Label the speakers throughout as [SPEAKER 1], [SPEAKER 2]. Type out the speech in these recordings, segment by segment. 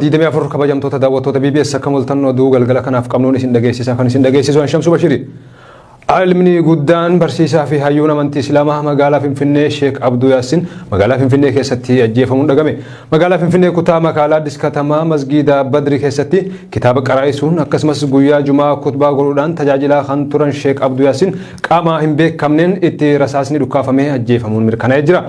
[SPEAKER 1] Diidamee afur kabajamtoota daawwattoota BBS akka mul'annoo oduu galgala kanaaf qabnuun isin dhageessisaa kan isin dhageessisu Shamsu Bashiri. Ilmi guddaan barsiisaa fi hayyuun amantii Islaamaa magaalaa Finfinnee Sheek Abduu Yaasin magaalaa Finfinnee keessatti ajjeefamuun dhagame. Magaalaa Finfinnee kutaa magaalaa Diskatamaa Masgiida Badri keessatti kitaaba qaraa'isuun akkasumas guyyaa Jumaa kutbaa godhuudhaan tajaajilaa kan turan Sheek Abduu Yaasin qaama hin beekamneen itti rasaasni dhukaafamee ajjeefamuun mirkanaa'ee jira.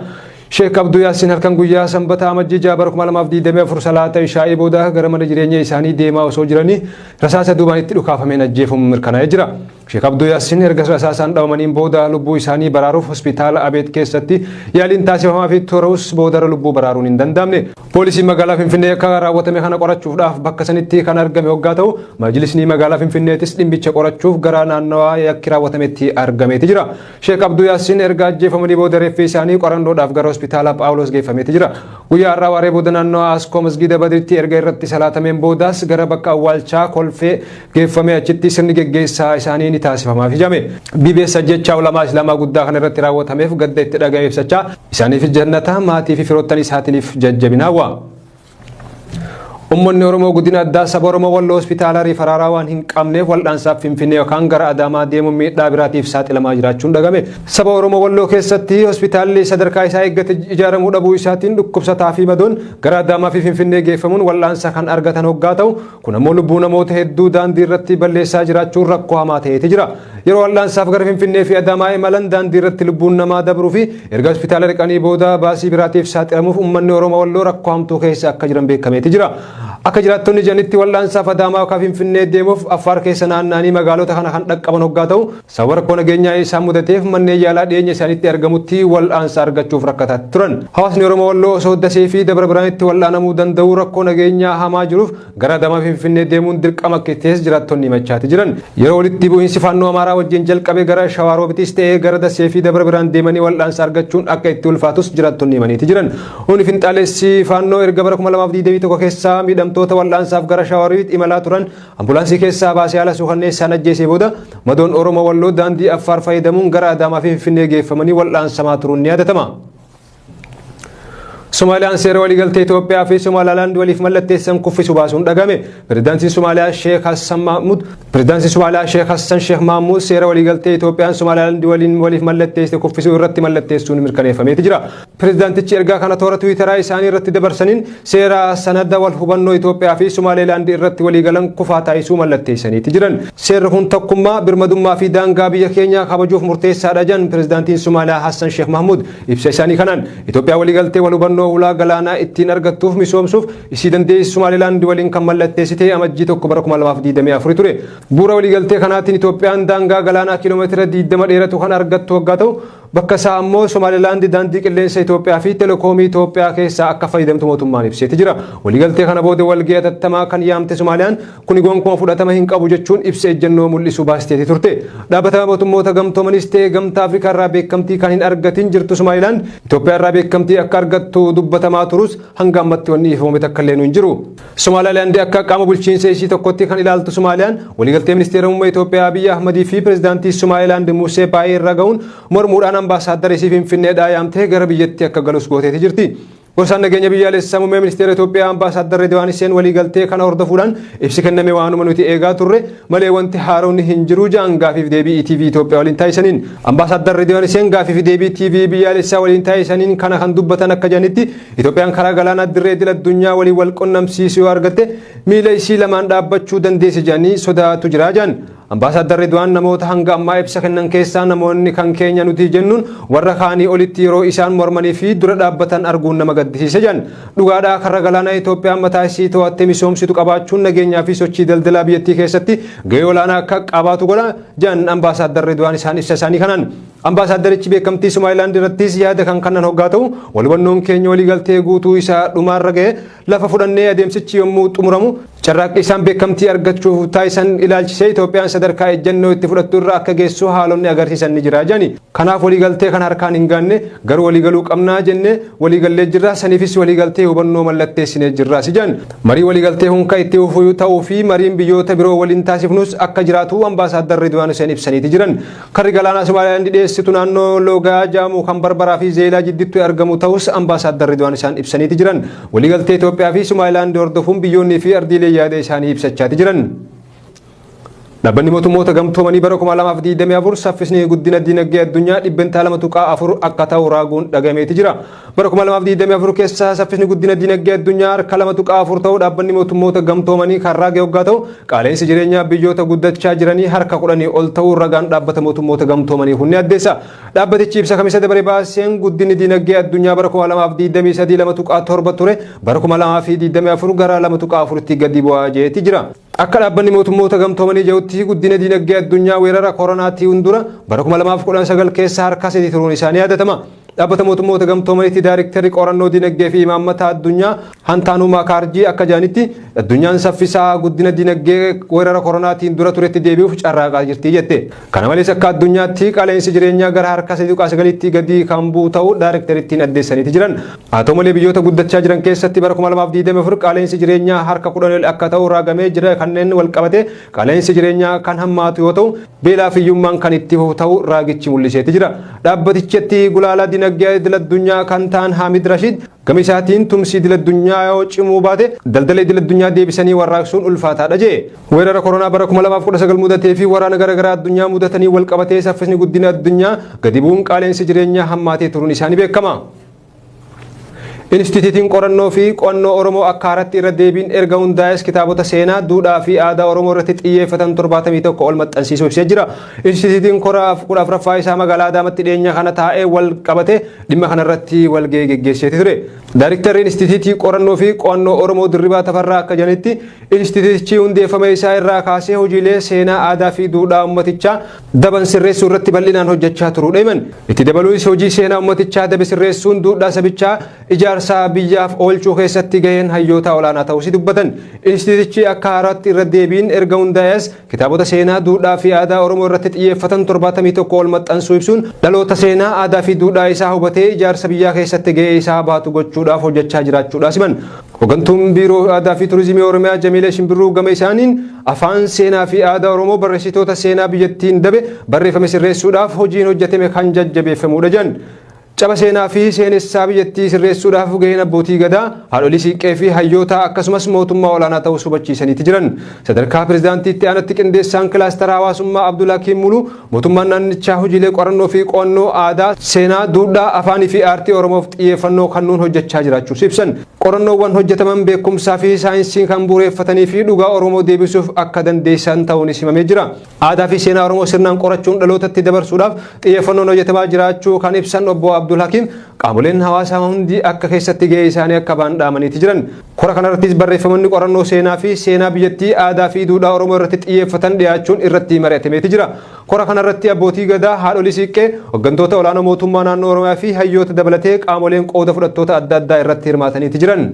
[SPEAKER 1] Sheek Abduu Yaasin halkan guyyaa sanbata amajjii jaabara 2024 salaata ishaa'ii booda gara mana jireenya isaanii deemaa osoo jiranii rasaasa duubaan itti dhukaafameen ajjeefamuun mirkanaa'ee jira. Sheek Abduu Yaasin erga rasaasaan dhabamaniin booda lubbuu isaanii baraaruuf hospitaala Abeet keessatti yaaliin taasifamaa fi turus boodara lubbuu baraaruun hin danda'amne. Poolisiin magaalaa Finfinnee akka raawwatame kana qorachuudhaaf bakka sanitti kan argame hoggaa ta'u majlisni magaalaa Finfinneetis dhimmicha qorachuuf gara naannawaa yakki raawwatametti argameeti jira. Sheek Abduu Yaasin erga ajjeefamanii booda reeffi isaanii qorannoodhaaf gara hospitaala Phaawulos geeffameeti jira. Guyyaa har'aa waaree booda naannawaa Askoo Masgiida Badriitti erga irratti salaatameen boodaas gara bakka awwaalchaa kolfee geeffamee achitti sirni geggeessaa isaanii ni taasifamaa fi jame. BBS ajjechaa ulamaa Islaamaa guddaa kana irratti raawwatameef gadda itti dhaga'ame ibsachaa isaaniif jannata maatii fi firoottan isaatiif jajjabinaa waa. Uummanni Oromoo guddina addaa saba Oromoo Walloo hospitaala Rifaraaraa waan hin qabneef wal'aansaaf Finfinnee yookaan gara Adaamaa deemuun miidhaa biraatiif saaxilamaa jiraachuun dhagame. Saba Oromoo Walloo keessatti hospitaalli sadarkaa isaa eeggate ijaaramuu dhabuu isaatiin dhukkubsataa fi madoon gara Adaamaa fi Finfinnee geeffamuun wal'aansa kan argatan hoggaa ta'u kun ammoo lubbuu namoota hedduu daandii irratti balleessaa jiraachuun rakkoo hamaa ta'eeti jira. Yeroo wal'aansaaf gara Finfinnee fi Adaamaa imalan daandii irratti lubbuun namaa dabruu fi erga hospitaala dhaqanii booda baasii biraatiif saaxilamuuf uummanni Oromoo Walloo rakkoo hamtuu keessa akka jiran beekameeti jira. Akka jiraattonni janitti wal'aansaaf Adaamaa yookaan Finfinnee deemuuf Affaar keessa naanna'anii magaalota kana kan dhaqqaban hoggaa ta'u sababa rakkoo nageenyaa isaan mudateef manneen yaalaa dhiyeenya isaaniitti argamutti wal'aansa argachuuf rakkataa turan. Hawaasni Oromoo Walloo osoo Dasee fi Dabra Biraanitti wal'aanamuu danda'u rakkoo nageenyaa hamaa jiruuf gara Adaamaa fi Finfinnee deemuun dirqama akka ta'es jiraattonni himachaati jiran. Yeroo walitti bu'iinsi faannoo Amaaraa wajjin jalqabe gara Shawaaroobitis ta'ee gara Dasee fi Dabra Biraan deemanii wal'aansa argachuun akka itti ulfaatus jiraattonni himaniiti jiran. Humni finxaalessi faannoo erga bara 2021 keessa miidhamtoota wal'aansaaf gara Shawaariitti imalaa turan ambulaansii keessaa baasee haala suukanneessaan ajjeesee booda madoon Oromoo Walloo daandii Affaar fayyadamuun gara Adaamaa fi Finfinnee geeffamanii wal'aansamaa turuun ni yaadatama. Soomaaliyaan seera waliigaltee Itoophiyaa fi Somaalilaand waliif mallatteessan kuffisu baasuun dhagame. Pirezidaantiin Somaaliyaa Sheek Hassan Sheek Mahmuud seera waliigaltee Itoophiyaan Somaalilaand waliif mallatteesse kuffisuu irratti mallatteessuun mirkaneeffameeti jira. Pirezidaantichi ergaa kana toora Tiwiitaraa isaanii irratti dabarsaniin seera sanada wal hubannoo Itoophiyaa fi Somaalilaand irratti waliigalan kufaa taasisuu mallatteessaniiti jiran. Seerri kun tokkummaa, birmadummaa fi daangaa biyya keenyaa kabajuuf murteessaadha jedhan Pirezidaantiin Somaaliyaa Hassan Sheek Mahmuud ibsa isaanii kanaan Itoophiyaa waliigaltee wal hubannoo ulaa galaanaa ittiin argattuuf misoomsuuf isii dandeessi Somaalilaand waliin kan mallatteessite amajjii tokko bara 2024 ture. Bu'uura waliigaltee kanaatiin Itoophiyaan daangaa galaanaa kiiloomeetira 20 dheeratu kan argattu hoggaa ta'u bakka isaa ammoo Somaalilaand daandii qilleensa Itoophiyaa fi telekoomii Itoophiyaa keessaa akka fayyadamtu mootummaan ibseeti jira. Waliigaltee kana booda walgahii hatattamaa kan yaamte Somaaliyaan kun gonkumaa fudhatama hin qabu jechuun ibsa ejjennoo mul'isu baasteeti turte. Dhaabbata mootummoota gamtoomanis ta'ee gamtaa Afrikaa irraa beekamtii kan hin argatin jirtu Somaalilaand Itoophiyaa irraa beekamtii akka argattu dubbatamaa turus hanga ammatti wanni ifamame takka illee hin jiru. Somaalilaand akka qaama bulchiinsa isii tokkotti kan ilaaltu Somaaliyaan waliigaltee ministeera muummee Itoophiyaa Abiy Ahmad fi pirezidaantii Somaalilaand Musee Baayee irra ga'uun mormuudhaan ambaasaadara isii Finfinneedhaa yaamtee gara biyyatti akka galus gooteeti jirti. Gorsaan nageenya biyyaalessaa muummee ministeera Itoophiyaa ambaasaadara Ridwaan Hussein waliigaltee kana hordofuudhaan ibsi kenname waanuma nuti eegaa turre malee wanti haaroonni hin jiru jedhan gaafiif deebii ETV Itoophiyaa waliin taasisaniin. Ambaasaadara Ridwaan Hussein gaafiif deebii TV biyyaalessaa waliin taasisaniin kana kan dubbatan akka jedhanitti Itoophiyaan karaa galaanaa dirree idil addunyaa waliin wal qunnamsiisuu yoo argatte miila isii lamaan dhaabbachuu dandeesse jedhanii sodaatu jira jedhan. Ambaasaadar Ridwaan namoota hanga ammaa ibsa kennan keessaa namoonni kan keenya nuti jennuun warra kaanii olitti yeroo isaan mormanii fi dura dhaabbatan arguun nama gaddisiisa jedhan. Dhugaadhaa karra galaanaa Itoophiyaan mataa isii to'attee misoomsitu qabaachuun nageenyaa fi sochii daldalaa biyyattii keessatti gahee olaanaa akka qabaatu godha jedhan ambaasaadar Ridwaan isaan ibsa isaanii kanaan. Ambaasaadarichi beekamtii Somaalilaand irrattis yaada kan kannan hoggaa ta'u walhubannoon keenya waliigaltee guutuu isaa dhumaarra ga'e lafa fudhannee adeemsichi yommuu xumuramu carraaqqii isaan beekamtii argachuuf taasisan ilaalchisee Itoophiyaan sadarkaa ejjennoo itti fudhattu irra akka geessu haalonni agarsiisan ni jira jedhani. Kanaaf waliigaltee kana harkaan hin gaanne garuu waliigaluu qabnaa jenne waliigallee jirra saniifis waliigaltee hubannoo mallatteessinee jirra si jedhan. Marii waliigaltee hunka itti fufuu ta'uu fi mariin biyyoota biroo waliin taasifnus akka jiraatu ambaasaaddarri Ridwaan Hussein ibsaniiti jiran. Karri galaanaa Somaaliyaand dhiyeessitu naannoo Loogaa Jaamuu kan Barbaraa fi Zeelaa jidduutti argamu ta'us ambaasaaddarri Ridwaan isaan ibsaniiti jiran. Waliigaltee Itoophiyaa fi Somaaliyaand hordofuun biyyoonni fi ardiilee yaada isaanii ibsachaati jiran. Dhaabbanni mootummoota gamtoomanii bara 2024 saffisni guddina dinagdee addunyaa dhibbentaa 2.4 akka ta'u raaguun dhagameeti jira. Bara 2024 keessa saffisni guddina dinagdee addunyaa harka 2.4 ta'u dhaabbanni mootummoota gamtoomanii kan raage hoggaa ta'u qaala'insi jireenyaa biyyoota guddachaa jiranii harka 10 ol ta'uu ragaan dhaabbata mootummoota gamtoomanii hunni addeessa. Dhaabbatichi ibsa kamisa dabaree baaseen guddinni dinagdee addunyaa bara 2023 2.7 ture bara 2024 gara 2.4tti gadi bu'aa jeeti jira. Akka dhaabbanni mootummoota gamtoomanii jedhutti guddina dinagdee addunyaa weerara koronaatiin dura bara 2019 keessa harka 3 turuun isaanii yaadatama. Dhaabbata mootummoota gamtoomaniitti daayirektarri qorannoo dinagdee fi imaammata addunyaa Hantaanuu Maakaarjii akka jedhanitti addunyaan saffisaa guddina dinagdee weerara koronaatiin dura turetti deebi'uuf carraaqaa jirti jette. Kana malees akka addunyaatti qaala'insi jireenyaa gara harka 3.9tti gadi kan bu'u ta'uu daayirektarittiin addeessaniiti jiran. Haa ta'u malee biyyoota guddachaa jiran keessatti bara 2024 qaala'insi jireenyaa harka 10 akka ta'u raagamee jira kanneen wal qabate qaala'insi jireenyaa kan hammaatu yoo ta'u beelaa fi hiyyummaan kan itti fufu ta'uu raagichi mul'iseeti jira. Dhaabbatichatti gulaalaa dinagdee idil addunyaa kan ta'an Hamid Rashid gama isaatiin tumsi idil addunyaa yoo cimuu baate daldala idil addunyaa deebisanii warraaqsuun ulfaataadha jedhe. Weerara koronaa bara 2019 mudatee fi waraana garaagaraa addunyaa mudatanii wal qabatee saffisni guddina addunyaa gadi bu'uun qaala'insi jireenyaa hammaatee turuun isaanii beekama. Instituutiin qorannoo fi qo'annoo Oromoo akka haaratti irra deebiin erga hundaa'es kitaabota seenaa, duudhaa fi aadaa Oromoo irratti xiyyeeffatan 71 ol maxxansiisuu ibsee jira. Instituutiin koraa 14ffaa isaa magaalaa Adaamaatti dhiyeenya kana taa'ee wal qabate dhimma kanarratti walgahii geggeesseeti ture. Daayirektarri Instituutii qorannoo fi qo'annoo Oromoo Dirribaa Tafarraa akka jedhanitti instituutichi hundeeffame isaa irraa kaasee hojiilee seenaa, aadaa fi duudhaa uummatichaa daban sirreessuu irratti bal'inaan hojjechaa turuudha himan. Itti dabaluus hojii seenaa uummatichaa dabe sirreessuun duudhaa sabichaa ijaarsa biyyaaf oolchuu keessatti gaheen hayyoota olaanaa ta'uu dubbatan. Instituutichi akka haaraatti irra deebiin erga hundaa'es kitaabota seenaa, duudhaa fi aadaa Oromoo irratti xiyyeeffatan 71 ol maxxansuu ibsuun dhaloota seenaa, aadaa fi duudhaa isaa hubatee ijaarsa biyyaa keessatti gahee isaa baatu gochuudhaaf hojjechaa jiraachuudha himan. Hooggantuun biiroo aadaa fi turizimii Oromiyaa Jamiilee Shimbirruu gama isaaniin afaan seenaa fi aadaa Oromoo barreessitoota seenaa biyyattiin dabe barreeffame sirreessuudhaaf hojiin hojjetame kan jajjabeeffamudha jedhan. Caba seenaa fi seenessaa biyyattii sirreessuudhaaf gaheen abbootii gadaa, haadholii siiqqee fi hayyoota akkasumas mootummaa olaanaa ta'uu hubachiisaniiti jiran. Sadarkaa pirezidaantiitti aanatti qindeessaan kilaastara hawaasummaa Abdullaakiin Muluu mootummaan naannichaa hojiilee qorannoo fi qo'annoo aadaa, seenaa, duudhaa, afaanii fi aartii Oromoof xiyyeeffannoo kennuun hojjechaa jiraachuus ibsan. Qorannoowwan hojjetaman beekumsaa fi saayinsiin kan bu'uureffatanii fi dhugaa Oromoo deebisuuf akka dandeessan ta'uunis himamee jira. Aadaa fi seenaa Oromoo sirnaan qorachuun dhalootatti dabarsuudhaaf xiyyeeffannoon hojjetamaa jiraachuu kan ibsan obbo Abdul Hakim qaamoleen hawaasaa hundi akka keessatti gahee isaanii akka ba'an dhaamaniiti jiran. Kora kanarrattis barreeffamoonni qorannoo seenaa fi seenaa biyyattii, aadaa fi duudhaa Oromoo irratti xiyyeeffatan dhiyaachuun irratti mari'atameeti jira. Kora kanarratti abbootii gadaa, haadholii siiqqee, hooggantoota olaanoo mootummaa naannoo Oromiyaa fi hayyoota dabalatee qaamoleen qooda fudhattoota adda addaa irratti hirmaataniiti jiran.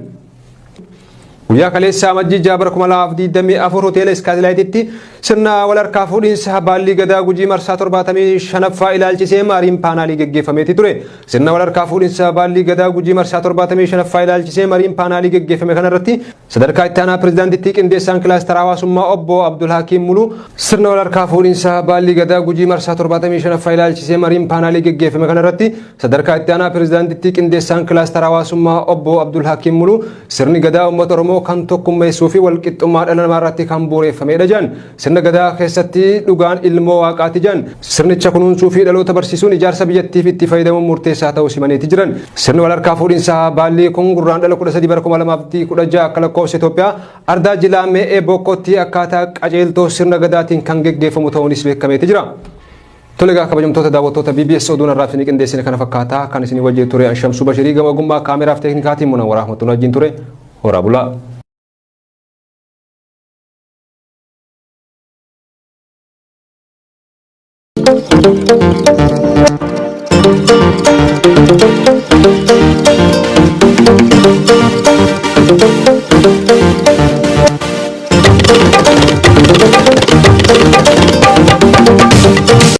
[SPEAKER 1] Guyyaa kaleessaa Amajjii bara 2024 hoteela Iskaatilaayititti sirna wal harkaa fuudhinsa baalli gadaa Gujii marsaa 75ffaa ilaalchisee mariin paanaalii geggeeffameeti ture. Sirna wal harkaa fuudhinsa baalli gadaa Gujii marsaa 75ffaa ilaalchisee mariin paanaalii geggeeffame kanarratti sadarkaa itti aanaa pirezidaantiitti qindeessaan kilaastara hawaasummaa obbo Abdul Hakim Muluu sirna wal harkaa fuudhinsa baalli gadaa Gujii marsaa 75ffaa ilaalchisee mariin paanaalii geggeeffame kanarratti sadarkaa itti aanaa pirezidaantiitti qindeessaan kilaastara hawaasummaa obbo Abdul Hakim Muluu sirni gadaa uummata Oromoo kan tokkummeessuu fi walqixxummaa dhala namaa irratti kan bu'uureffamedha jedhan. Sirna gadaa keessatti dhugaan ilmoo waaqaati jedhan. Sirnicha kunuunsuu fi dhaloota barsiisuun ijaarsa biyyattiif itti fayyadamuun murteessaa ta'uu simaniiti jiran. Sirni wal harkaa fuudhinsa baalli kun gurraandhala 13 bara 2016 akka lakkoofsa Itoophiyaa ardaa jilaa mee'ee bokkootti akkaataa qajeeltoo sirna gadaatiin kan geggeeffamu ta'uunis beekameeti jira. Tolega kabajamtoota daawwattoota BBS Oduun irraa isin qindeessine kana fakkaata kan isin wajjin ture Anshamsuu Bashirii gama ogummaa kaameraaf teeknikaatiin Munaan Waraahmatuun wajjin ture. Horaa bulaa. Thank you.